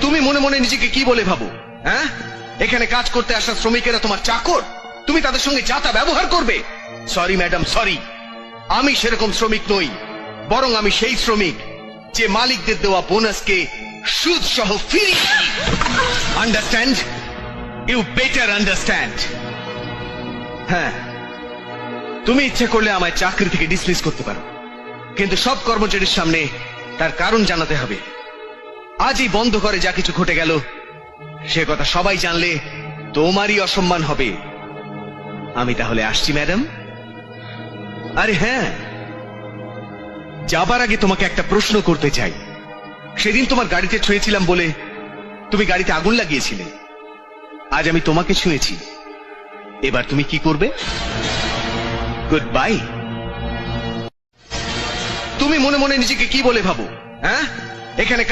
তুমি মনে মনে নিজেকে কি বলে ভাবো? হ্যাঁ, এখানে কাজ করতে আসা শ্রমিকেরা তোমার চাকর, তুমি তাদের সঙ্গে যা তা ব্যবহার করবে? সরি ম্যাডাম, সরি, আমি সেরকম শ্রমিক নই। বরং আমি সেই শ্রমিক যে মালিকদের দেওয়া বোনাসকে সুদ সহ ফিরিয়ে দিই। আন্ডারস্ট্যান্ড? You better understand. হ্যাঁ, তুমি ইচ্ছে করলে আমায় চাকরি থেকে ডিসমিস করতে পারো, কিন্তু সব কর্মচারীর সামনে তার কারণ জানাতে হবে। আজ এই বন্ধ করে যা কিছু ঘটে গেল সে কথা সবাই জানলে তোমারই অসম্মান হবে। আমি তাহলে আসছি ম্যাডাম। আরে হ্যাঁ, যাবার আগে তোমাকে একটা প্রশ্ন করতে চাই। সেদিন তোমার গাড়িতে ছুঁয়েছিলাম বলে তুমি গাড়িতে আগুন লাগিয়েছিলে। আজ আমি তোমাকে ছুঁয়েছি, এবার তুমি কি করবে? Good bye. তুমি মনে মনে নিজেকে কি বলে ভাবো? হ্যাঁ, এখানে